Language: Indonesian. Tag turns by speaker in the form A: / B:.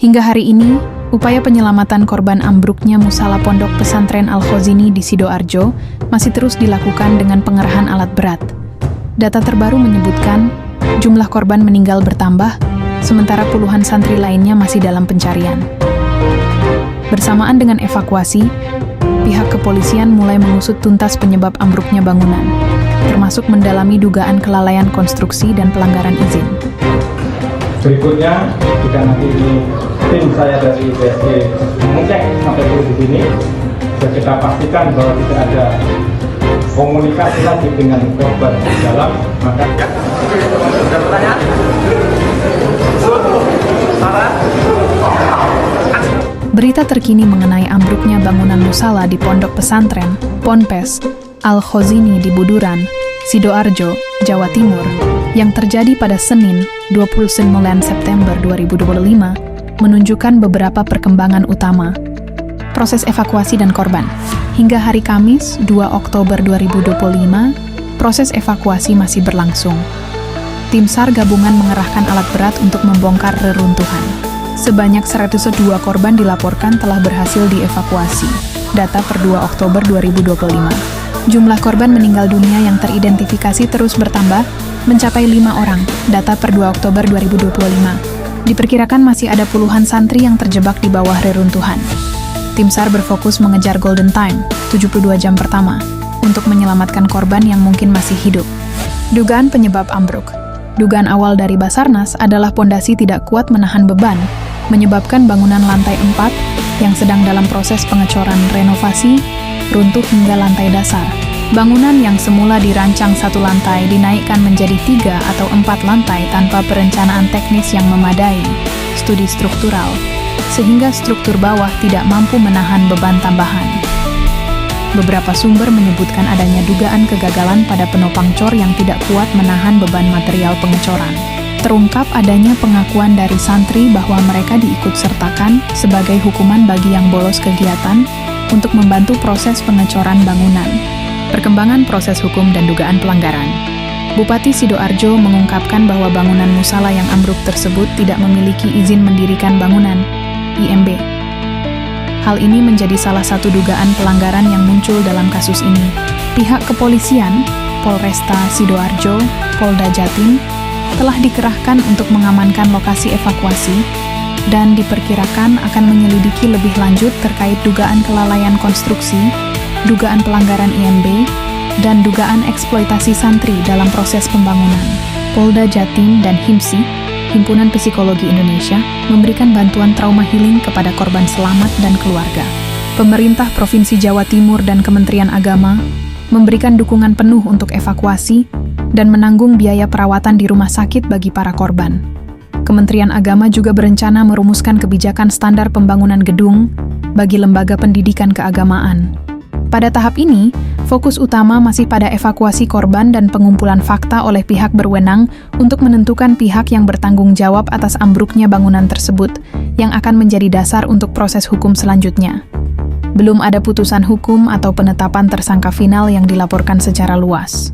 A: Hingga hari ini, upaya penyelamatan korban ambruknya musala Pondok Pesantren Al-Khozini di Sidoarjo masih terus dilakukan dengan pengerahan alat berat. Data terbaru menyebutkan jumlah korban meninggal bertambah, sementara puluhan santri lainnya masih dalam pencarian. Bersamaan dengan evakuasi, pihak kepolisian mulai mengusut tuntas penyebab ambruknya bangunan, termasuk mendalami dugaan kelalaian konstruksi dan pelanggaran izin.
B: Berikutnya, jika nanti tim saya dari BSD mengecek sampai di sini, kita pastikan bahwa tidak ada komunikasi lagi dengan korban di dalam, maka
A: Berita terkini mengenai ambruknya bangunan musala di Pondok Pesantren Ponpes Al-Khozini di Buduran, Sidoarjo, Jawa Timur, yang terjadi pada Senin 29 September 2025 menunjukkan beberapa perkembangan utama. Proses evakuasi dan korban. Hingga hari Kamis 2 Oktober 2025, proses evakuasi masih berlangsung. Tim SAR gabungan mengerahkan alat berat untuk membongkar reruntuhan. Sebanyak 102 korban dilaporkan telah berhasil dievakuasi. Data per 2 Oktober 2025. Jumlah korban meninggal dunia yang teridentifikasi terus bertambah, mencapai 5 orang, data per 2 Oktober 2025. Diperkirakan masih ada puluhan santri yang terjebak di bawah reruntuhan. Tim SAR berfokus mengejar golden time, 72 jam pertama, untuk menyelamatkan korban yang mungkin masih hidup. Dugaan penyebab ambruk. Dugaan awal dari Basarnas adalah pondasi tidak kuat menahan beban, menyebabkan bangunan lantai 4 yang sedang dalam proses pengecoran renovasi, runtuh hingga lantai dasar. Bangunan yang semula dirancang satu lantai dinaikkan menjadi 3 atau 4 lantai tanpa perencanaan teknis yang memadai, studi struktural, sehingga struktur bawah tidak mampu menahan beban tambahan. Beberapa sumber menyebutkan adanya dugaan kegagalan pada penopang cor yang tidak kuat menahan beban material pengecoran. Terungkap adanya pengakuan dari santri bahwa mereka diikut-sertakan sebagai hukuman bagi yang bolos kegiatan untuk membantu proses pengecoran bangunan. Perkembangan proses hukum dan dugaan pelanggaran. Bupati Sidoarjo mengungkapkan bahwa bangunan musala yang ambruk tersebut tidak memiliki izin mendirikan bangunan, IMB. Hal ini menjadi salah satu dugaan pelanggaran yang muncul dalam kasus ini. Pihak kepolisian, Polresta Sidoarjo, Polda Jatim, telah dikerahkan untuk mengamankan lokasi evakuasi dan diperkirakan akan menyelidiki lebih lanjut terkait dugaan kelalaian konstruksi, dugaan pelanggaran IMB, dan dugaan eksploitasi santri dalam proses pembangunan. Polda Jatim dan HIMSI, Himpunan Psikologi Indonesia, memberikan bantuan trauma healing kepada korban selamat dan keluarga. Pemerintah Provinsi Jawa Timur dan Kementerian Agama memberikan dukungan penuh untuk evakuasi dan menanggung biaya perawatan di rumah sakit bagi para korban. Kementerian Agama juga berencana merumuskan kebijakan standar pembangunan gedung bagi lembaga pendidikan keagamaan. Pada tahap ini, fokus utama masih pada evakuasi korban dan pengumpulan fakta oleh pihak berwenang untuk menentukan pihak yang bertanggung jawab atas ambruknya bangunan tersebut, yang akan menjadi dasar untuk proses hukum selanjutnya. Belum ada putusan hukum atau penetapan tersangka final yang dilaporkan secara luas.